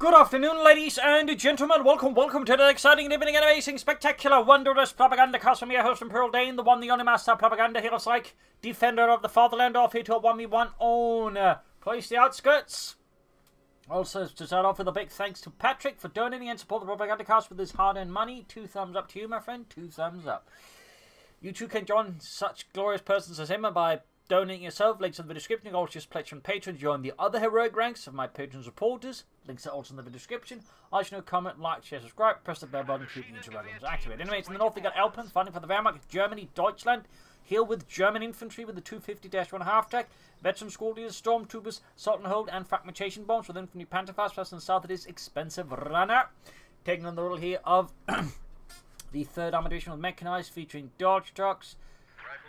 Good afternoon, ladies and gentlemen. Welcome to the exciting, evening, and amazing, spectacular, wonderous Propagandacast from your host from Pearl Dane, the one, the only master propaganda hero psych, defender of the fatherland, off here to a 1v1 on Ploiesti Outskirts. Also, to start off with a big thanks to Patrick for donating and support the Propagandacast with his hard-earned money. 2 thumbs up to you, my friend. 2 thumbs up. You too can join such glorious persons as him by donating yourself. Links in the description. You can also just pledge from Patreon. Join the other heroic ranks of my Patreon supporters. Links are also in the description. As you know, comment, like, share, subscribe. Press the bell button. Keep the interruptions activated. Anyways, in the north we got Elpern fighting for the Wehrmacht, Germany, Deutschland. Here with German Infantry with the 250-1 half-track. Veteran squad leaders, stormtroopers, Sultan Hold, and fragmentation bombs with Infantry Pantherfast. Plus in the south it is Expensive Runner. Taking on the role here of the 3rd Armored Division with Mechanized, featuring Dodge trucks.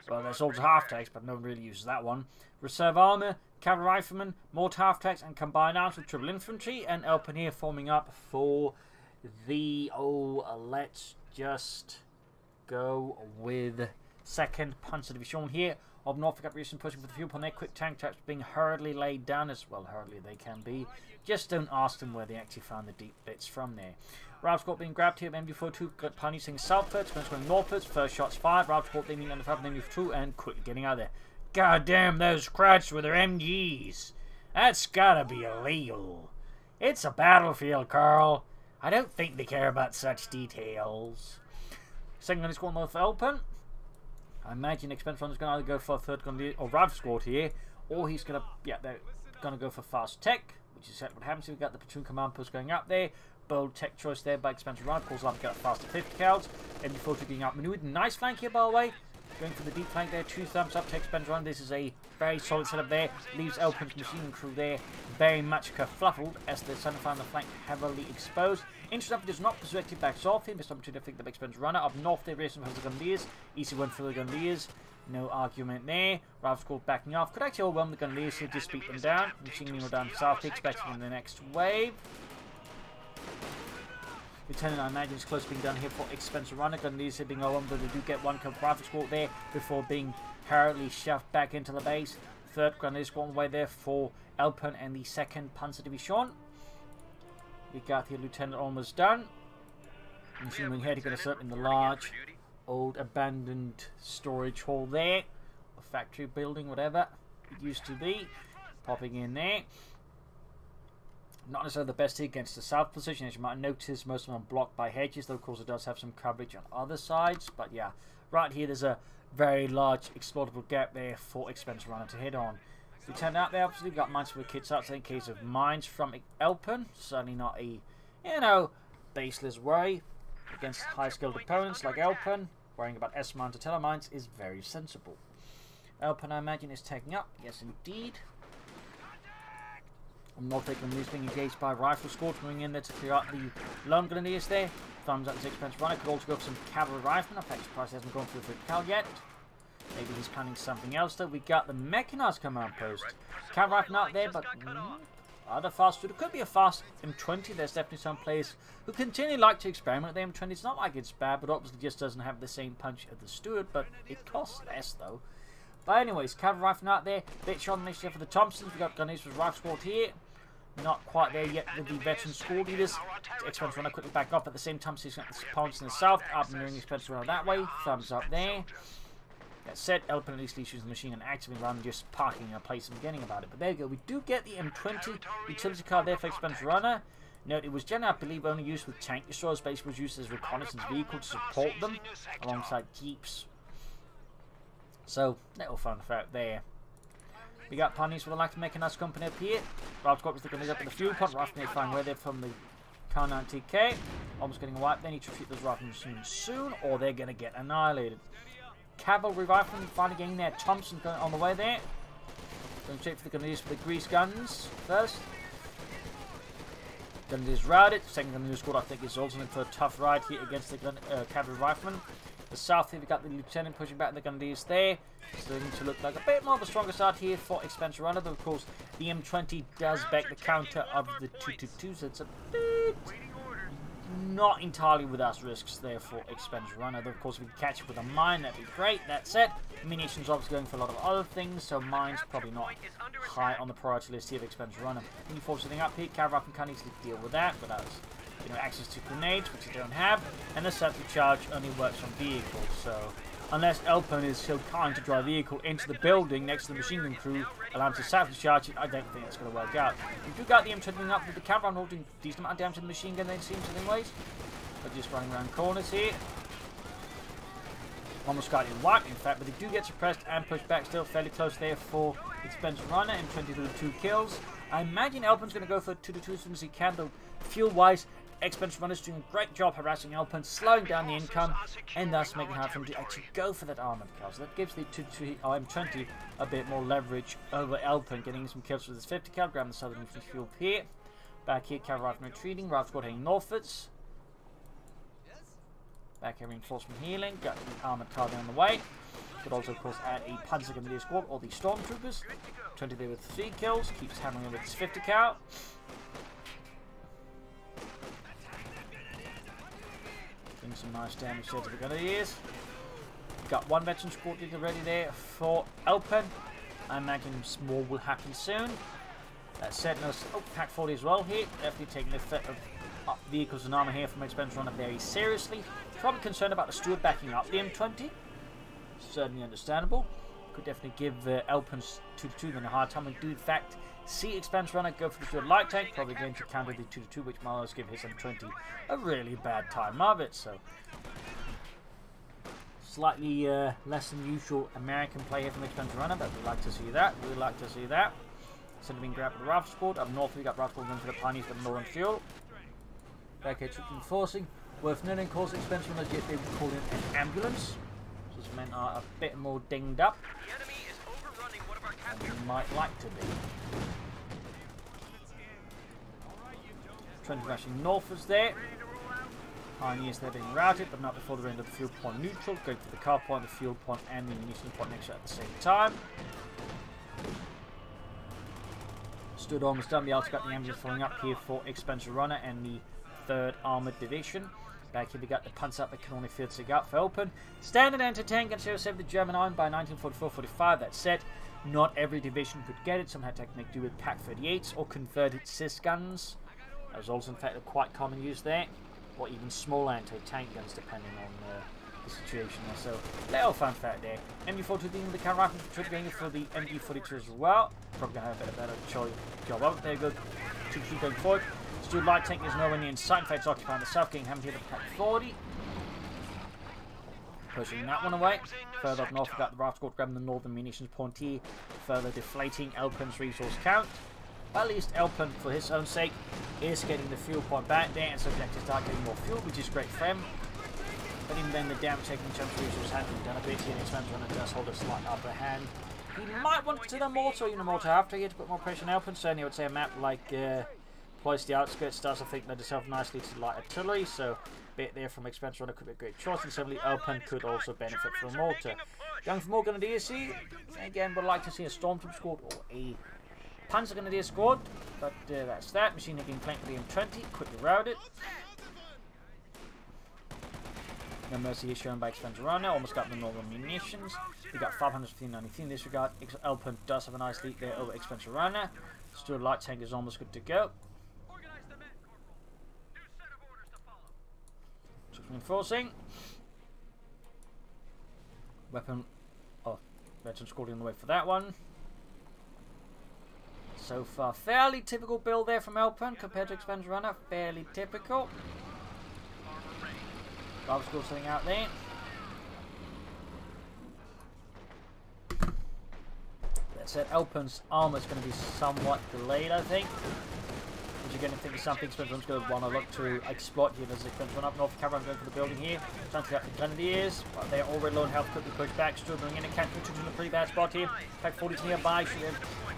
Well, there's also half-tracks, but no one really uses that one. Reserve Armour, Cavalry Riflemen, Mortar half-tracks, and combined arms with Triple Infantry. And Elpern here forming up for the... let's just go with 2nd Panzer Division here of Norfolk Aviation, pushing for the fuel upon their quick tank traps being hurriedly laid down, as well hurriedly they can be. Just don't ask them where they actually found the deep bits from there. Ralph Scott being grabbed here, MD42, got Pioneer saying southwards, going northwards, first shots fired, Ralph Scott leaving on the front of MD2 and quickly getting out of there. God damn those crats with their MGs. That's gotta be illegal. It's a battlefield, Carl. I don't think they care about such details. Second gun is going north for Elpern. I imagine Expense Runner's going to either go for a 3rd gun or Ralph Squad here, or he's going to, they're going to go for fast tech, which is what happens. We've got the platoon command post going up there. Bold tech choice there by Expensive Runner. Calls up to get a faster 50 cals. MD40 being outmaneuvered. Nice flank here, by the way. Going for the deep flank there. 2 thumbs up to Expensive Runner. This is a very solid setup there. Leaves Elpern's machine crew there very much kerfluffled as they're trying to find the flank heavily exposed. Interesting, does not perspective backs off here. Missed opportunity to pick the Expensive Runner. Up north there, racing for the Gondoliers. Easy one for the Gondoliers. No argument there. Ralph Squad backing off. Could actually overwhelm the Gondoliers here, just beat them down. Machine Nemo down south, expecting in the next wave. Lieutenant, I imagine, is close to being done here for Expensive Runner. Gondoliers here being overwhelmed, but they do get one Rifle Squad there before being hurriedly shoved back into the base. 3rd Gondolier Squad on the way there for Elpern and the 2nd Panzer Division. We got the Lieutenant almost done. Machine Wing Head, going to set up in the large, old abandoned storage hall there. A factory building, whatever it used to be. Popping in there. Not necessarily the best here against the south position, as you might notice. Most of them are blocked by hedges, though of course it does have some coverage on other sides. But yeah, right here there's a very large exploitable gap there for Expensive Runner to hit on. Lieutenant out there, obviously we've got mines for the kits out in case of mines from Elpern. Certainly not a, baseless worry against high-skilled opponents like Elpern. Worrying about S-mines to telemines is very sensible. Elpern, I imagine, is taking up. Yes, indeed. Norfolk is being engaged by Rifle Squad coming in there to clear out the lone Grenadiers there. Thumbs up to Expensive Runner. Could also go for some Cavalry Riflemen. I'm surprised he hasn't gone for the cal yet. Maybe he's planning something else though. We got the Mechanized command post. Cavalry Riflemen out there, but other fast food. It could be a fast M20. There's definitely some players who continually like to experiment with the M20. It's not like it's bad, but obviously just doesn't have the same punch as the Stewart, but it costs less though. But anyways, Cavalry Riflemen out there. Bit shot on the next year for the Thompsons. We got Gunners with Rifle Squad here. Not quite there yet with the veteran squad leaders. Expensive Runner quickly back up at the same time. So he's got the opponents in the south. Up and nearing Expensive Runner that way. Thumbs up there. That said, Elpern at least uses the machine and actively rather than just parking in a place and forgetting about it. But there you go. We do get the M20 utility car there for Expensive Runner. Note, it was generally, I believe, only used with tank destroyers. Basically was used as a reconnaissance vehicle to support them alongside jeeps. So, little fun fact there. We got Pioneers with the lack of Mechanized company up here. Ralph Scott was looking up at the fuel pump. Rifle near flying away there from the Car 90K. Almost getting wiped. They need to treat those rifle machines soon, or they're going to get annihilated. Cavalry Riflemen finally getting there. Thompson going on the way there. Going straight for the Grenadiers for the grease guns first. Grenadiers routed. 2nd Grenadier Squad, I think, is also in for a tough ride here against the Cavalry Riflemen. The south here, we got the Lieutenant pushing back the Grenadiers there. Starting to look like a bit more of a stronger start here for Expensive Runner, though of course the M20 does back the counter of the 222, so it's a bit not entirely without risks there for Expense Runner. Though, of course, if we can catch it with a mine, that'd be great. That said, munitions obviously going for a lot of other things, so mines probably not high on the priority list here of Expense Runner. When you force something up here, Cavalry can easily deal with that without access to grenades, which you don't have, and the satchel charge only works on vehicles, so unless Elpern is so kind to drive a vehicle into the building next to the machine gun crew, allow him to satchel charge it, I don't think that's going to work out. We do got the M20 up with the Cavalry holding a decent amount of damage to the machine gun, then it seems, anyways. But just running around corners here. Almost got it whack, in fact, but they do get suppressed and pushed back still fairly close there for Expense Runner, M20 with 2 kills. I imagine Elpern's going to go for 2-2 as soon as he can, though fuel-wise, Expense Runner's doing a great job harassing Elpern, slowing down the income, and thus making it hard for him to actually go for that armored kill. So that gives the M20 a bit more leverage over Elpern, getting some kills with his 50 cal, grabbing the southern infantry field here. Back here, Cavalry retreating, Rifle Squad heading northwards. Back here, reinforcement healing, got the armored car down the way. Could also, of course, add a Panzer Grenadier squad or the Stormtroopers. 20 there with 3 kills, keeps hammering him with his 50 cal. Some nice damage there to the Grenadiers. Got 1 veteran squad already there for Elpern. I imagine more will happen soon. That said, no, Pack 40 as well here. Definitely taking the effect of vehicles and armor here from Expense Runner very seriously. Probably concerned about the steward backing up the M20. Certainly understandable. Could definitely give Elpern's 2-2 then a hard time. And do in fact see Expense Runner go for the steward light tank, probably going to counter the 2-2, which might also give his M20 a really bad time of it. So slightly less than usual American play here from Expense Runner, but we'd like to see that. We'd like to see that. Instead of being grabbed with the Rifle Squad, up north we got Rifle Squad going for the Pioneers for the Northern Fuel. Back here, troop enforcing. Worth noting, calls Expense Runner, yet they would call in an ambulance. So these men are a bit more dinged up than we might like to be. 20 rushing northwards there. Pioneers there being routed, but not before the end of the fuel point neutral. Going for the car point, the fuel point, and the munition point next at the same time. Stood almost done. The outskirts got the ambulance following up here for Expense Runner and the 3rd Armoured Division. Back here we got the Panzer up that can only field sig out for Elpern. Standard anti-tank and saved the German Iron by 1944-45. That said, not every division could get it. Some had to make do with Pack 38s or converted CIS guns. That was also in fact a quite common use there. Or even small anti-tank guns depending on the situation there. So, little fun fact there. MG42 dealing with the counter rifle trip going for the MG42 as well. Probably going to have a bit better job of it. There you go. 2-2 going forward. Steward light tank is nowhere near in sight. In fact, it's occupying the south, getting hammered here to Pack 40. Pushing that one away. Further up north, we've got the Rifle Squad grabbing the northern munitions point here. Further deflating Elpern's resource count. At least Elpern, for his own sake, is getting the fuel point back there, and subject to start getting more fuel, which is great for him. But even then, the damage taken in terms of resource has been done a bit here, and Expense Runner does hold a slight upper hand. He might want to consider mortar, even a mortar after here to put more pressure on Elpern. Certainly, I would say a map like Ploiesti Outskirts does, I think, lend itself nicely to light artillery, so a bit there from Expense Runner could be a great choice, and certainly Elpern could also benefit from a mortar. Going for more Grenadiers here, again, would like to see a Stormtrooper squad or a Panzer Grenadier squad, but that's that. Machine being flanked with the M20, quickly routed. No mercy here shown by Expense Runner, almost got the northern munitions. We got 593 in this regard. Elpern does have a nice lead there over Expense Runner. Steward light tank is almost good to go. Reinforcing. Weapon. Oh, veteran squad on the way for that one. So far, fairly typical build there from Elpern compared to Expense Runner. Fairly typical. Rifle Squad sitting out there. That said, Elpern's armor is going to be somewhat delayed, I think. Which again, I think is something Expense Runner's going to want to look to exploit here. There's Expense Runner up north. Cavalry going for the building here. Trying to get the Grenadiers. But they're already low on health. Quickly pushed back. Struggling in a can't in a pretty bad spot here. Pack 40's nearby. Should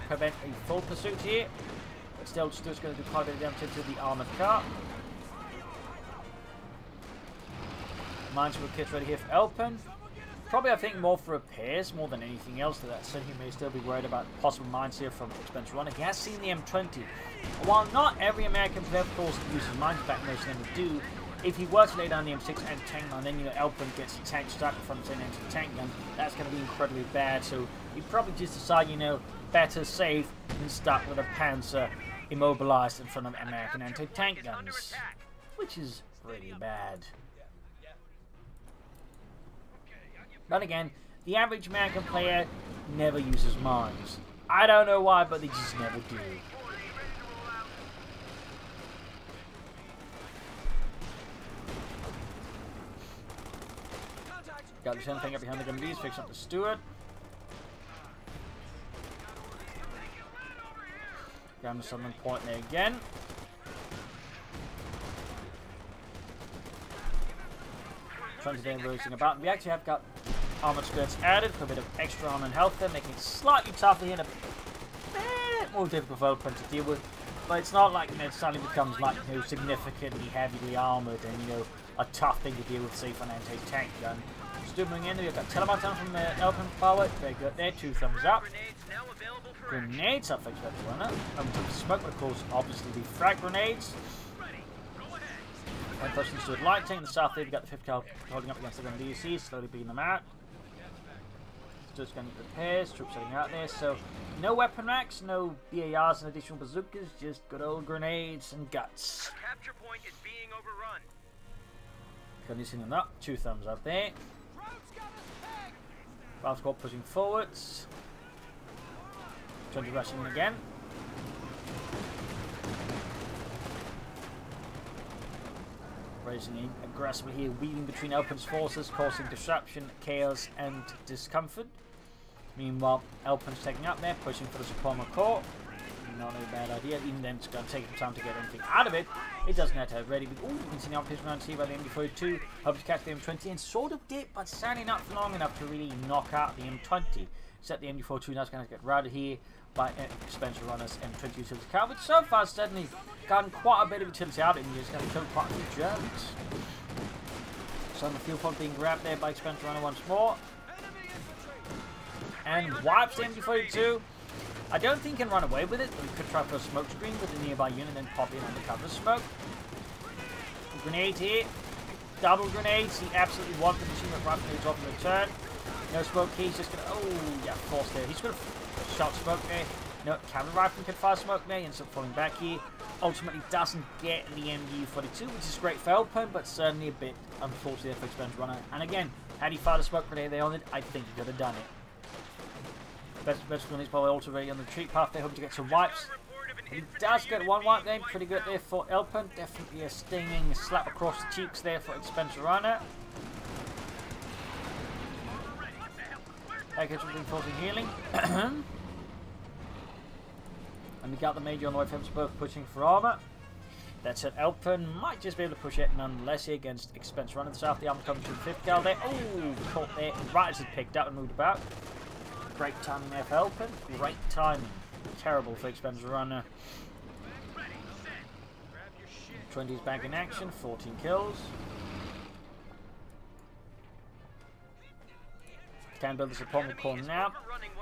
prevent a full pursuit here. But still, Stuart's going to do quite a bit of damage to the armoured car. Minesweeper kits ready here for Elpern. Probably, I think, more for repairs more than anything else. That said, he may still be worried about possible mines here from Expense Runner. He has seen the M20. While not every American player, of course, uses mines back, most of them do. if you were to lay down the M6 anti-tank line, then, you know, Elpern gets a tank stuck in front of an anti-tank gun. That's going to be incredibly bad. So you probably just decide, you know, better safe than stuck with a Panzer immobilized in front of American anti-tank guns, which is really bad. But again, the average American player never uses mines. I don't know why, but they just never do. Got the same thing up behind the gun bees, fix up the Stewart. Grab the southern point there again. Trying to stay racing about. We actually have got armored skirts added for a bit of extra armor and health there, making it slightly tougher here and a bit more difficult for Elpern to deal with. But it's not like, you know, it suddenly becomes like, you know, significantly heavily armored and, you know, a tough thing to deal with, say, for an anti-tank gun. Moving in, we've got telemark down from Elpern forward. Very good there, 2 thumbs up. Grenades up for Expense Runner. Smoke, but of course, obviously the frag grenades. One person stood light tank in the south there. We've got the 5th cal holding up against the gun DC, slowly beating them out. Just going to get repairs, troops heading out there. So, no weapon racks, no BARs and additional bazookas, just good old grenades and guts. The capture point is being overrun. Conditioning up, 2 thumbs up there. Battle squad pushing forwards. Trying to rush in again. Raising in aggressively here, weaving between Elpern's forces, causing disruption, chaos, and discomfort. Meanwhile, Elpern's taking up there, pushing for the Suprema Corps. Not a bad idea, even then it's going to take some time to get anything out of it. It doesn't have to have ready. Ooh, you can see now pitch around here by the MD42. Hopes to catch the M20 and sort of did, but certainly not for long enough to really knock out the M20. Except the MD42 now is going to get routed here by Expense Runners M20 utility car, which so far has certainly gotten quite a bit of utility out in here. It's going to kill quite a few Germans. So the fuel pod being grabbed there by Expense Runner once more. And wipes the MD42. I don't think he can run away with it, but we could try for a smoke screen with the nearby unit and then pop in under cover of smoke. Grenade here. Double grenades. He absolutely wants the machine gun rifle grenades off in return. No smoke here. He's just going to... Oh, yeah, force there. He's going to shot smoke there. No, cavalry rifle can fire smoke there. He ends up falling back here. Ultimately doesn't get the MU-42, which is great for Elpern, but certainly a bit unfortunate for Expense Runner. And again, had he fired a smoke grenade there on it, I think he could have done it. Best one is probably also ready on the retreat path. They hope to get some wipes. He does get 1 wipe there. Pretty good there for Elpern. Definitely a stinging slap across the cheeks there for Expense Runner. Package reinforcing healing. And we got the Major on the way from both pushing for armor. That said, Elpern might just be able to push it nonetheless here against Expense Runner. The south, the armor coming through the 5th cal there. Oh, caught there. Right as it picked up and moved about. Great timing there for Elpern. Great timing. Terrible for Expense Runner. 20's back in action. 14 kills. Can build this upon the corner now.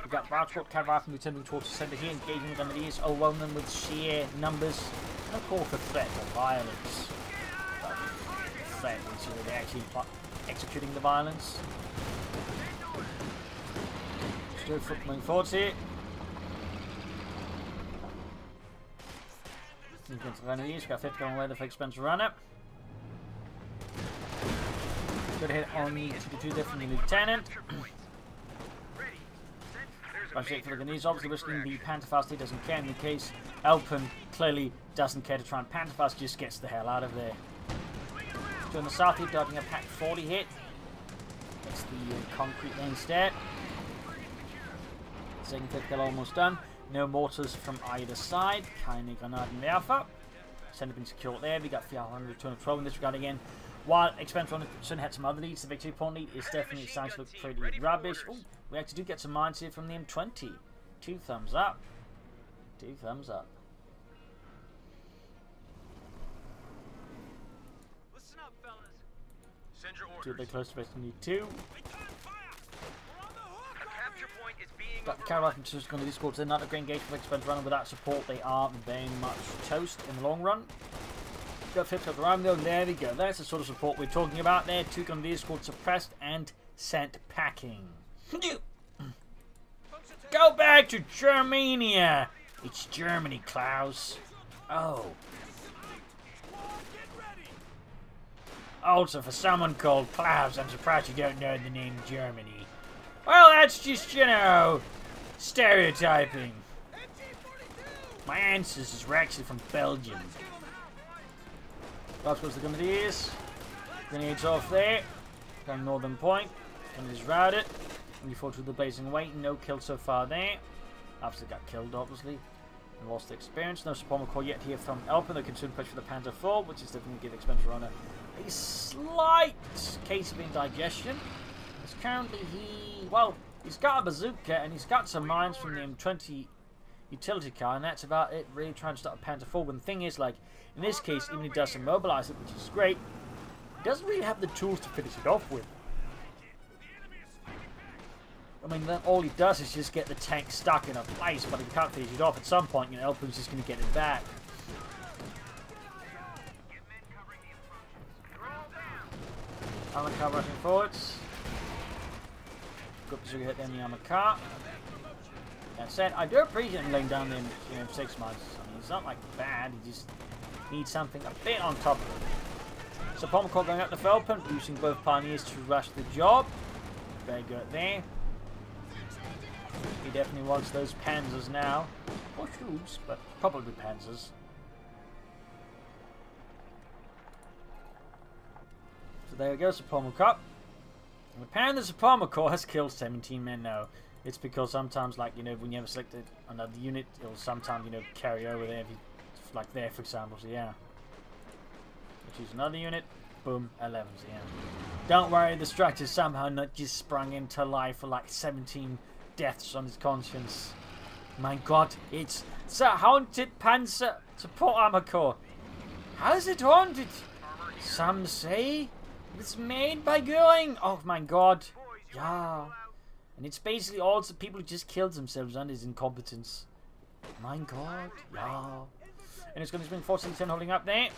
We've got Bartschott, Cav Rifle moving towards the centre here, engaging with enemies, overwhelming them with sheer numbers. No call for threat or violence. But threat is where they're actually executing the violence. Still moving forwards here. You can see enemies, we've got 5th going away, the Expense Runner. Good hit on the TP2 there from the Lieutenant. Budget for the Ghanese, obviously risking the Pantherfast, he doesn't care in the case. Elpern clearly doesn't care to try and Pantherfast, just gets the hell out of there. So on the south here, dodging a Pack 40 hit. That's the concrete there instead. Second 5th kill almost done. No mortars from either side. Keine Granatenwerfer. Center been secured there. We got 400 return of 12 in this regard again. While Expense Runner had some other leads, the victory point lead is definitely starting to look pretty rubbish. Ooh, we actually do get some mines here from the M20. 2 thumbs up. 2 thumbs up. Listen up, fellas. Send your orders. Too big close to base, need 2. Got the Cavalry just going to these squads. They're not a great engagement for Expense Runner. Without support, they are very much toast in the long run. Got 5th of the round though. There we go. That's the sort of support we're talking about there. 2 grenadiers called suppressed and sent packing. Go back to Germania. It's Germany, Klaus. Oh. Also, for someone called Klaus, I'm surprised you don't know the name Germany. Well, that's just, you know, stereotyping. My ancestors were actually from Belgium. Last goes the grenadiers. Grenades off there. Down northern point. Grenadiers routed. And you fall through the blazing weight. No kills so far there. After got killed, obviously. And lost experience. No support core yet here from Elpern. They can soon push for the Panzer IV, which is definitely give Expensive Runner a slight case of indigestion. It's currently he's got a bazooka and he's got some mines from the M20 utility car, and that's about it. Really trying to start a Panzer IV. When the thing is, like in this case, even if he does immobilize it, which is great, he doesn't really have the tools to finish it off with. I mean, then all he does is just get the tank stuck in a place, but if he can't finish it off at some point, you know, Elpern's just going to get it back. Armor car rushing forwards. Good position to hit them in the armor car. That said, I do appreciate him laying down the M6 mines. I mean, it's not like bad, he just needs something a bit on top of it. So Pommer going up the Elpern, using both pioneers to rush the job. Very good there. He definitely wants those panzers now. Or shoots, but probably panzers. So there we go, Pommer Cup. And apparently the Pommer Corps has killed 17 men now. It's because sometimes, like, you know, when you have selected another unit, it'll sometimes, you know, carry over there. If you, like there, for example, so yeah. Choose another unit. Boom, 11, so yeah. Don't worry, the structure somehow not just sprung into life for like 17 deaths on his conscience. My god, it's a haunted Panzer Support Armor Corps. How is it haunted? Some say it's made by Göring. Oh my god. Yeah. And it's basically all the people who just killed themselves under his incompetence. My god. Yeah. And it's going to spring 14-10 holding up there.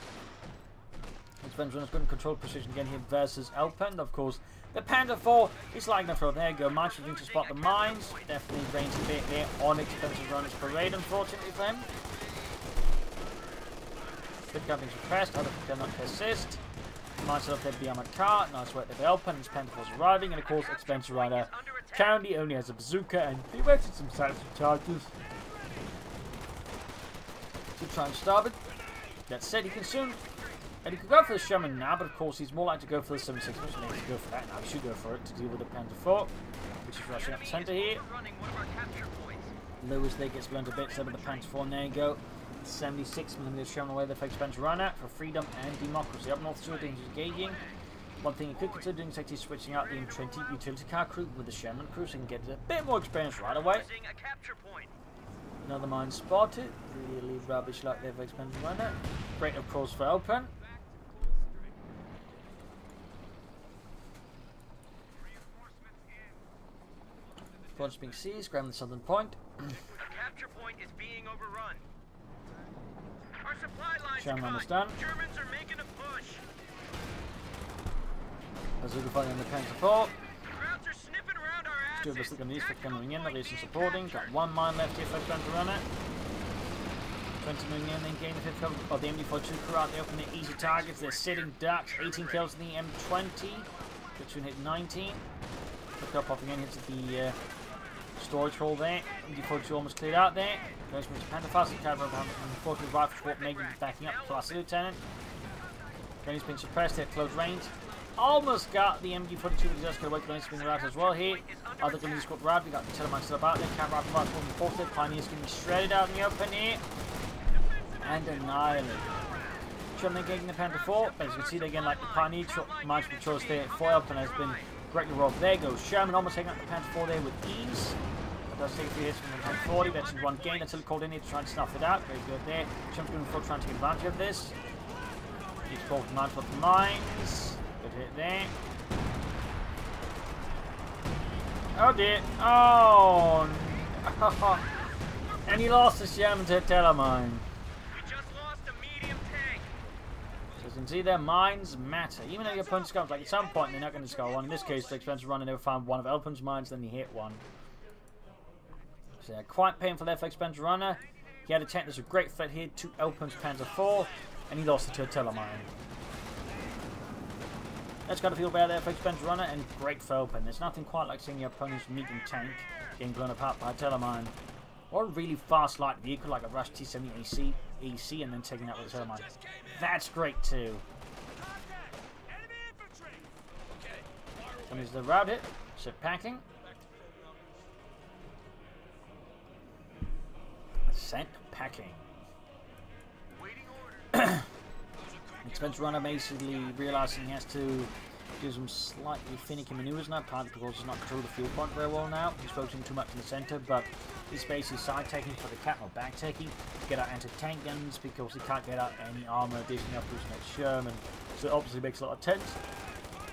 Expensive Runner's going to control position again here versus Elpern. Of course, the Panzer IV is like enough for there you go. March to spot the mines. Definitely range a bit there on Expensive Runner's parade, unfortunately for him. Good being suppressed. Other cannot persist. Mines up there the armored car. Nice work there for Elpern. His Panzer IV is arriving. And of course, Expensive Runner currently only has a bazooka and he wasted some silencer charges to try and stop it. That said, he can soon. And he could go for the Sherman now, but of course he's more likely to go for the 76. Which he needs to go for that now. He should go for it to deal with the Panzer IV, which is rushing up the centre here. Lewis there gets blown to bits over the Panzer IV, and there you go. 76mm Sherman away there for Expensive Runner for freedom and democracy. Up north, still things engaging. One thing he could consider doing is actually switching out the M20 utility car crew with the Sherman crew so he can get a bit more experience right away. Another mine spotted. Really rubbish like there for Expensive Runner. Great of course for Elpern. Points being seized, grabbing the southern point. The capture point is being overrun. Our supply lines Sherman is done. Germans are making a push. Bazooka fighting on the Panzer IV. Crowds are sniffing around our asses. Two of us looking east for coming in, the rest supporting. Got 1 mine left here for Expensive Runner. 20 moving in, then gain the 5th cover of the MD42 crew out there, open the easy targets. They're sitting ducks. 18 kills in the M20. Platoon hit 19. Look up popping in, hits the storage hole there. MD42 almost cleared out there. Goes from Panther fast and cover of 140 rifle support, making backing up plus lieutenant. Then he's been suppressed at close range. Almost got the MD42 with his escort away, going to spin around as well here. Other than squad route, we got the Telemann still about there. Camera rifle fast forward and posted. Pioneer's going to be shredded out in the open here. And annihilated. Sherman engaging the Panther IV. But as you can see, again, like the Pioneer march patrols there for Elpern has been greatly robbed. There goes Sherman almost taking out the Panther IV there with ease. Does take a few hits from the Panther 40, veterans one gain until called in here to try and snuff it out. Very good there. Sherman's going for trying to take advantage of this. He's called command for the mines. Good hit there. Oh dear. Oh no. And he lost the Sherman to Telemann. We just lost a medium tank. As you can see there, mines matter. Even though your opponent's got, like, at some point they're not going to discover one. In this case, the expensive runner never found one of Elpern's mines, then he hit one. So yeah, quite painful there for expensive runner. He had a tank that's a great threat here to Elpern's Panzer IV, and he lost it to a Teller-mine. That's got to feel bad there for expensive runner, and great for Elpern. There's nothing quite like seeing your opponent's medium tank getting blown apart by a Teller-mine. Or a really fast light vehicle like a Rush T-70 AC and then taking out with a Teller-mine. That's great too. And there's the route hit. So packing. Sent packing. Expensive runner basically realizing he has to do some slightly finicky maneuvers now, partly because he's not controlling the fuel point very well now. He's focusing too much in the center, but he's basically side-taking for the cap or back-taking to get out anti-tank guns because he can't get out any armor additionally after his next Sherman. So it obviously makes a lot of sense.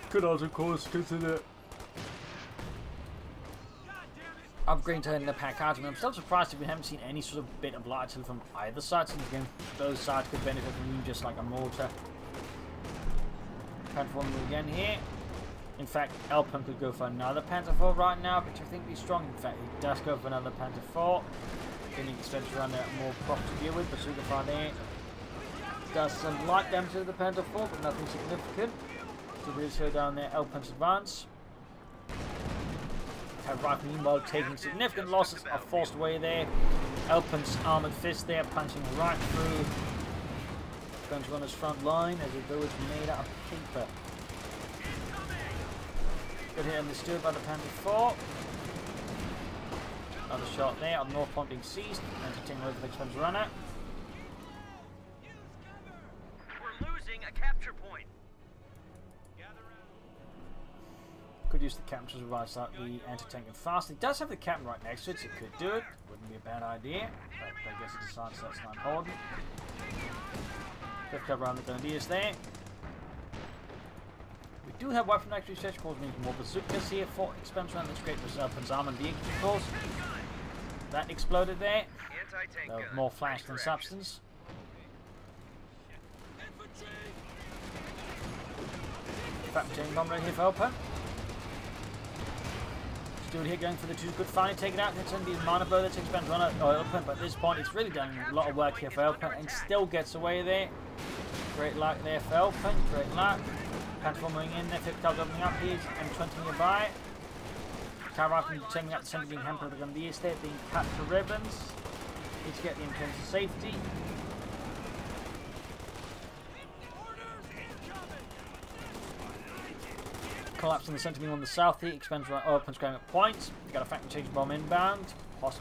Could also, of course, consider upgrading to the pack out. I'm still surprised if we haven't seen any sort of bit of light from either side, since again, both sides could benefit from just like a mortar. Platform again here. In fact, Elpern could go for another Panzer IV right now, which I think is strong. In fact, he does go for another Panzer IV. Getting expensive around there, more prop to deal with. Bazooka fire there does some light damage to the Panzer IV, but nothing significant. So we'll slow down there. Elpern's advance. Rifle meanwhile taking significant losses, are forced away there. Elpern's armored fist there, punching right through French runner's front line as though it's made out of paper. Good hit understood by the Panzer IV. Another shot there on North Point being seized, and to take over the expensive runner. We're losing a capture point. Could use the captain to rise up the anti-tank and fast. It does have the captain right next to it, so it could do it. Wouldn't be a bad idea. But I guess it decides that's not important. Fifth cover around the Grenadiers there. We do have weapon actually research, cause we need more bazookas here for expensive round. That's great for Elpern's armored vehicles, of course. That exploded there. Though more flash than substance. Fragmenting bomb right here for Elpern. Stewart here going for the two good finally take it out. It's going to be minor blow that takes Elpern runner Elpern, but at this point it's really done a lot of work here for Elpern and still gets away there. Great luck there for Elpern, great luck. Platform moving in there, fifth card opening up here, M20 nearby. Tower rifle taking out the center being hampered with the Grenadiers there, being cut to ribbons. Need to get the M10 to safety. Collapse in the centre beam on the south here, expensive right, Elpern's going at points. You got a factory change bomb inbound.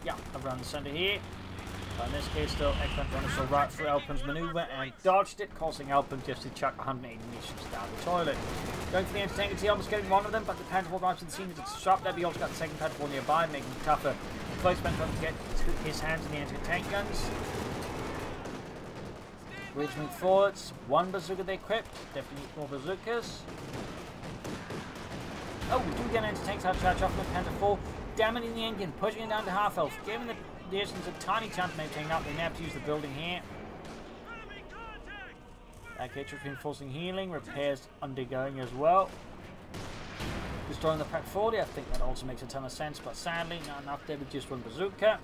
Yeah, around the centre here. But in this case, still expensive runner still right through Elpern's manoeuvre and dodged it, causing Elpern just to chuck 180 munitions down the toilet. Going for the anti-tank, he almost getting one of them, but the Panzer IV arrives to the scene. It's sharp there, but he also got the second Panzer IV nearby, making it tougher. Close expensive runner to get his hands on the anti-tank guns. Bridge move forwards. One bazooka they equipped. Definitely need more bazookas. Oh, we do get anti-tanks out of charge off the Panzer IV. Damaging the engine, pushing it down to half health, giving the Distance a tiny chance of maintaining up. They now have to use the building here. Back reinforcing healing, repairs undergoing as well. Destroying the Pack 40, I think that also makes a ton of sense, but sadly not enough there with just one bazooka.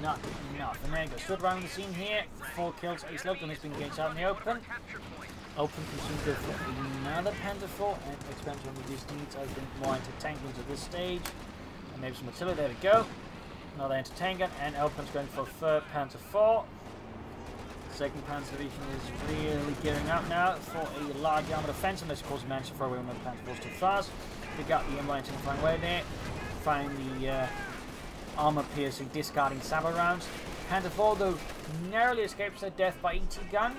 Not enough. And there you go, stood around the scene here. 4 kills, ace left, and it's been engaged out in the open. Open consumed go for another Panzer IV, and expansion of these needs, I think, more anti-tank guns at this stage. And maybe some artillery, there we go. Another anti-tank gun, and Elpern's going for a third Panzer IV. Second Panzer Division is really gearing up now for a large armoured offence, unless of course he managed to throw away one of the Panzer IVs too fast. We got the M1 flying away there, firing the armour-piercing, discarding sabre rounds. Panzer IV, though, narrowly escapes their death by ET gun.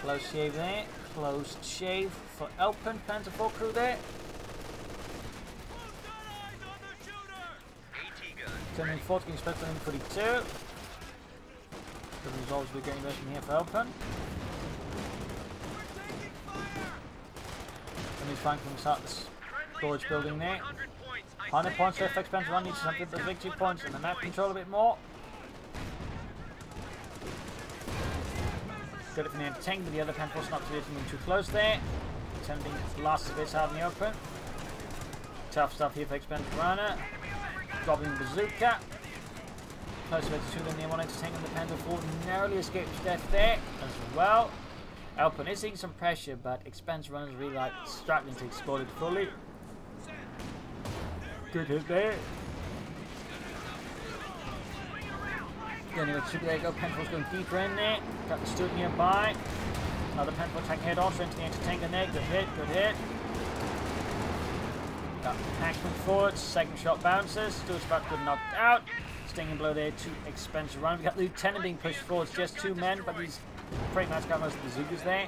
Close shave there, close shave for Elpern, Panzer IV crew there. Turning 40, getting split on 42. The results we're getting version here for Elpern. And he's flanking inside the storage building there. 100 points left, expansion 1 needs something but victory points and the map control a bit more. Good for the tank, but the other Panther Force not to get too close there. Attempting to blast the bits out in the open. Tough stuff here for Expense Runner. Dropping the bazooka. Close to two than the one entertaining the Panther Force. Narrowly escapes death there as well. Elpern is seeing some pressure, but Expense Runner's really like struggling to explode it fully. Good hit there. Anyway, there you go. Panther Force going deeper in there. Got the Stuart nearby. Another Panther Force tank head on, straight into the anti-tank there. Good hit, good hit. Got Hackman forwards. Second shot bounces. Stuart's about good knocked out. Stinging blow there to Expense Runner. We got Lieutenant being pushed forwards, just 2 men, but he's pretty much got most of the bazookas there.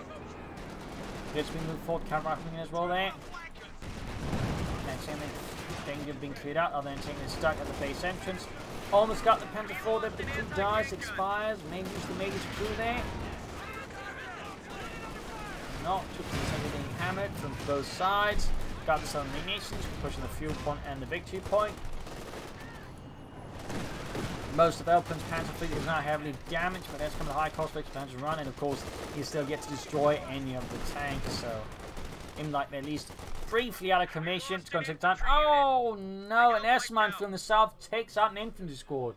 Gets being moved forward, counter-rifling as well there. And same thing, danger being cleared out. Other than taking it stuck at the base entrance. Almost got the Panther 4 there, but the crew dies, expires. Maybe use the Mage's crew there. Not took the center being hammered from both sides. Got the Southern Nations, pushing the fuel point and the victory point. Most of Elpern's Panther fleet is now heavily damaged, but that's come at a high cost for Expense Run, and of course he still yet to destroy any of the tanks, so in like at least briefly out of commission. It's going to take time. Oh no, an S-mine from the south takes out an infantry squad.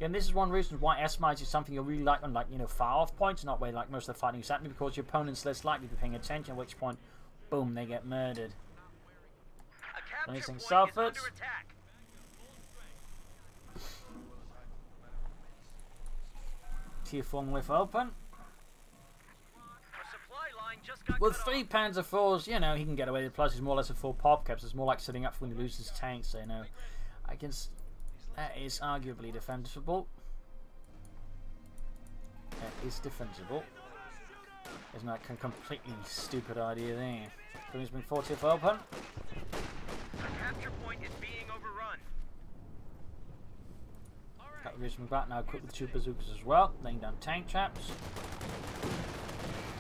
And this is one reason why S-mines is something you really like on, like, you know, far off points, not where like most of the fighting is happening, because your opponent's less likely to be paying attention, at which point, boom, they get murdered. Anything Salford. Tier 4 with Elpern. With 3 Panzer IVs, you know, he can get away with it. Plus, he's more or less a full pop caps. It's more like setting up for when he loses tanks. So, you know, I guess that is arguably defensible. That is defensible. It's not a completely stupid idea there. So he's been 40 for Elpern. Capture point is being overrun. Got the Richmond back now, equipped with 2 bazookas as well, laying down tank traps.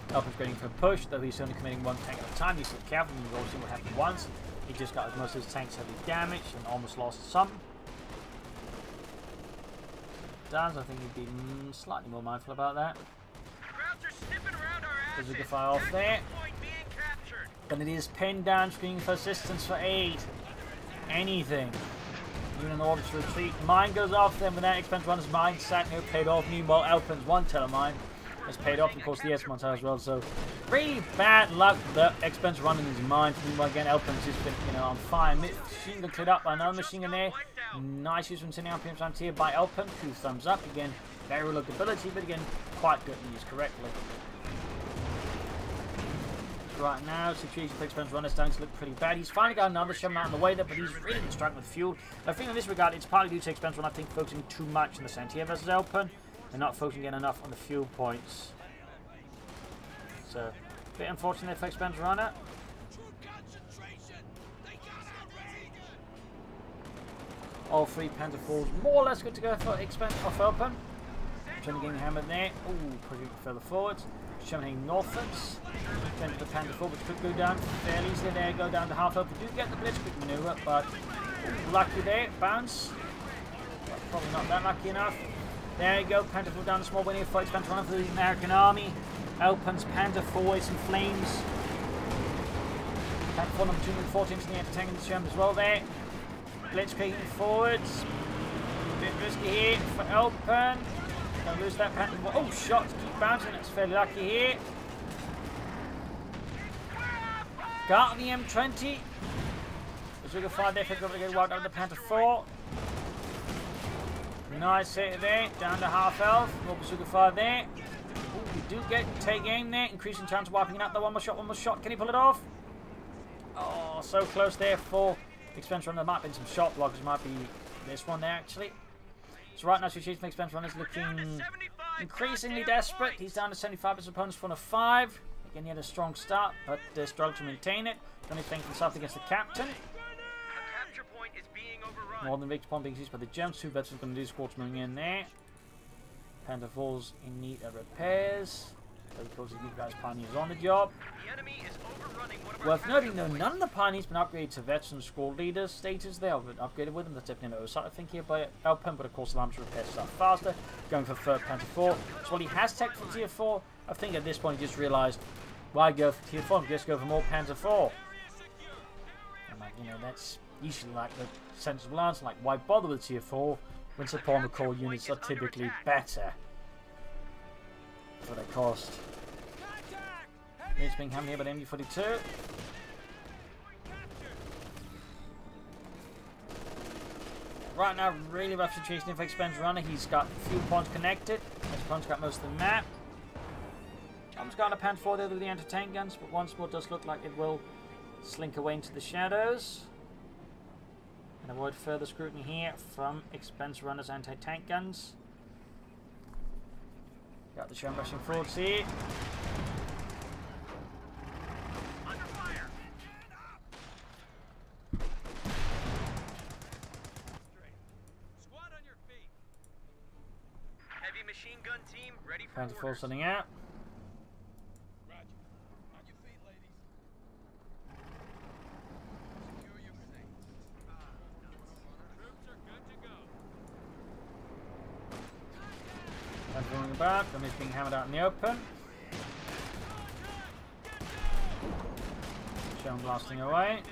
Elpern's going for a push, though he's only committing 1 tank at a time. He's still careful, you've all seen what happened once. He just got most of his tanks heavily damaged and almost lost some. Daz, I think he'd be slightly more mindful about that. Bazooka fire off there. But it is pinned down, screaming for assistance, for aid. Anything. Even in order to retreat. Mine goes off then with that Expense Runner's mine sat here paid off. Meanwhile, Elpern's 1 telemine has paid off, of course, the S-mines as well. So, really bad luck that Expense Runner his mine. Meanwhile, again, Elpern's just been, you know, on fire. Machine gun cleared up by another machine gun there. Nice use from sending out PMs here by Elpern. 2 thumbs up. Again, very reluctant ability, but again, quite good and used correctly. Right now, situation for Expense Runner starting to look pretty bad. He's finally got another Sherman out in the way there, but he's really been struggling with fuel. I think in this regard, it's partly due to Expense Runner, I think, focusing too much on the Santier versus Elpern and not focusing enough on the fuel points. So, a bit unfortunate for Expense Runner. All 3 Panther 4s more or less good to go for Expense off Elpern. Trying to get hammered there. Ooh, pushing further forwards. Showing northwards. Then to the Panther 4, which could go down fairly easily there. Go down to half up. We do get the blitzkrieg maneuver, but lucky there. Bounce. But probably not that lucky enough. There you go. Panther 4 down the small winning for Expense Runner for the American Army. Elpern's Panther 4 is in flames. Panther 4 number 214 in the anti-tank in the German as well there. Blitzkrieg forwards. A bit risky here for Elpern. Don't lose that Panther 4. Oh, shots keep bouncing. That's fairly lucky here. Got the M20. Bazooka 5 there for to get wiped out the Panther 4. Nice hit there. Down to half health. More Bazooka 5 there. Ooh, we do get take aim there. Increasing chance of wiping it out. The one more shot, one more shot. Can he pull it off? Oh, so close there for Expense Runner. There might have been some shot blockers. Might be this one there actually. So right now, situation for Expense Runner is looking increasingly desperate. He's down to 75 as opponent's front of 5. Again, he had a strong start, but they struggled to maintain it. Only thanks himself against the captain. More than victory point being used by the Germans. 2 veterans going to do squads moving in there. Panther 4's in need of repairs. Of course, these guys pioneers on the job. The enemy is overrunning one of our Worth noting, tactical though, none of the pioneers been upgraded to veteran squad leader status. They have been upgraded with them. That's definitely an oversight, I think, here by Elpern, but of course, allows him to repair stuff faster. Going for 3rd Panther 4. So while he has tech for tier 4, I think at this point he just realised, why go for tier 4? Just go for more Panther 4. And, like, you know, that's usually like the sensible answer. Like, why bother with tier 4 when support on the core units are typically better for their cost? It's being hammered here by the MU-42. Right now, really rough situation for Expense Runner. He's got a few points connected. Expense got most of the map. Tom's got a Panther 4 there with the anti-tank guns, but once more it does look like it will slink away into the shadows. And avoid further scrutiny here from Expense Runner's anti-tank guns. Got the Sherman rushing forwards here. machine gun team ready for Trying to force orders. something out. Roger. On your feet, ladies. Secure your grenades. Troops are good to go. Trying to bring back. Somebody's being hammered out in the open. Shown blasting away.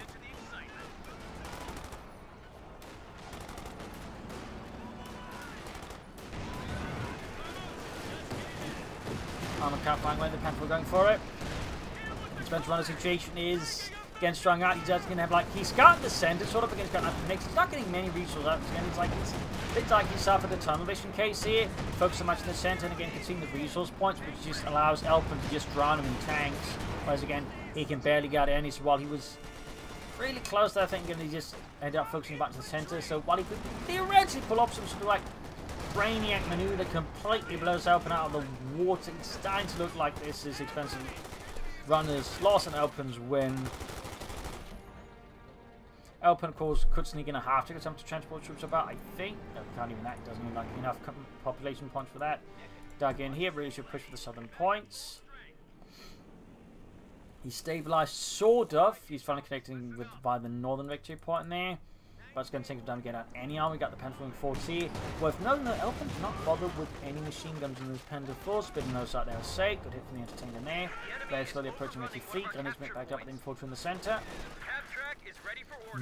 Armor can't find where the Panther are going for it. Expense Runner situation is again strung out. He's just going to have like he's got the center sort of against the mix. He's not getting many resources out. It's like it's a bit like he suffered the tunnel vision case here. Focus so much in the center and again conceding the resource points, which just allows Elpern to just drown him in tanks. Whereas again he can barely get any. So while he was really close to, I think, and he just ended up focusing back to the center. So while he could theoretically pull off some sort of like brainiac maneuver that completely blows Elpern out of the water, it's starting to look like this is Expensive Runner's loss and Elpern's win. Elpern, of course, could sneak in a half ticket attempt to transport troops about, I think. No, can't even that, doesn't even like enough population points for that. Dug in here, really should push for the southern points. He's stabilized, sort of. He's finally connecting with by the northern victory point in there. But it's going to take him time to get out any army. We got the Panther moving forward here. Worth noting that Elpern's not bothered with any machine guns in this Panther 4. Spitting those out there safe. Good hit from the entertainer there. They're slowly approaching 80 feet. And he's backed up with the infantry in the center.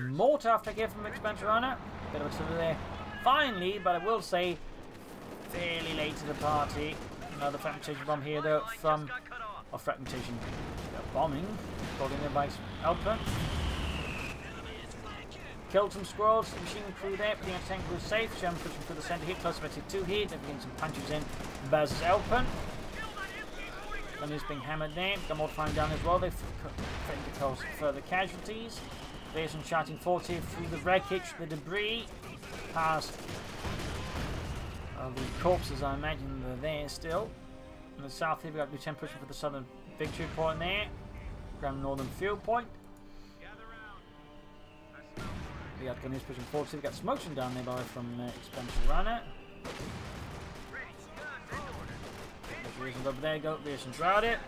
More tough to get from Expansion Runner. Bit of a sort there. Finally, but I will say, fairly late to the party. Another fragmentation bomb here though from fragmentation bombing. Called in there by Elpern. Killed some squads, the machine crew there, but the anti-tank was safe. Sherman pushing through the centre here, close to 2 here. Then getting some punches in. Versus Elpern. And he's being hammered there. Got more flying down as well. They've threatened to cause further casualties. There's some shouting forward here through the wreckage, the debris. Past the corpses, I imagine they're there still. In the south here, we've got Lieutenant pushing for the southern victory point there. Grand northern field point. We got gunners pushing forward, so we got Smokeson down there by from Expensive Runner. Over there, go Reason's routed.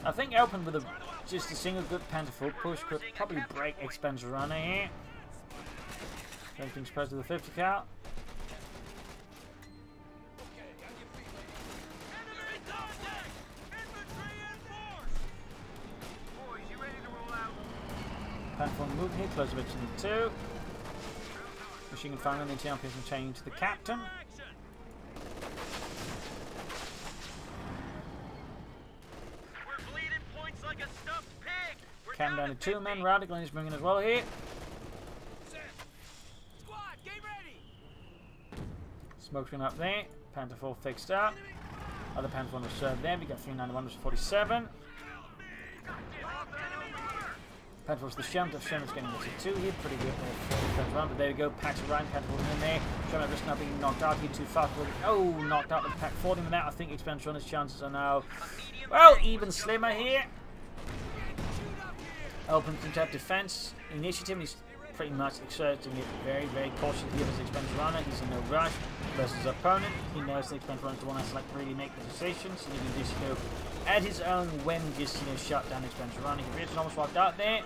I think Elpern with just a single good Panther full push could probably break Expensive Runner here. Everything's supposed to the 50 cal. Panther on the move here, close a bit to the 2. Machine gun firing on the TMP and changing to the captain. Captain down to 2 men, Radical is bringing as well here. Smokeson up there, Panther 4 fixed up. Other Panther 1 was served there, we got 391 was 47. Panther was the Sherman, Sherman's getting to 2 here, pretty good there. But there we go, Packs around, Panther in there. Sherman just now being knocked out here too fast. Oh, knocked out with Pack 40 with that. I think Expense Runner's chances are now, well, even slimmer here. Elpern can have defense initiative. He's pretty much exerting it very, very cautiously here as Expense Runner. He's in no rush. versus opponent. He knows the expansion runner to want to like really make the decisions, and he can just go at his own whim, just shut down the expansion runner. He gets almost wiped out there.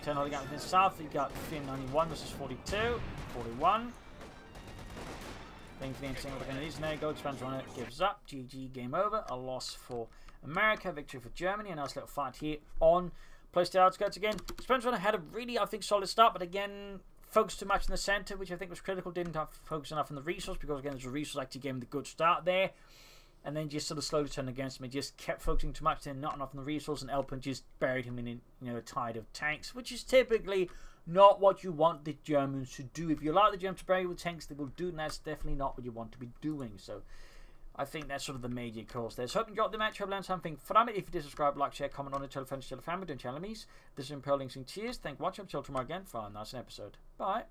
Turn all the gap within south. You got Finn 91 versus 42, 41. Things being single again. These now go expansion runner gives up. GG, game over. A loss for America, victory for Germany. A nice little fight here on Ploiesti Outskirts again. Expansion runner had a really, I think, solid start, but again, focused too much in the center, which I think was critical. Didn't have focus enough on the resource because again, there's a resource actually gave him the good start there. And then just sort of slowly turned against me. Just kept focusing too much, then not enough on the resource, and Elpern just buried him in a tide of tanks, which is typically not what you want the Germans to do. If you allow the Germans to bury you with tanks, they will do, and that's definitely not what you want to be doing. So I think that's sort of the major cause there. So hope you enjoyed the match. Hope you learned something from it. If you did, subscribe, like, share, comment on it, tell friends, tell family, don't channel me. This is Imperial Links and Cheers. Thank you for watching. Until tomorrow again for a nice episode. Bye.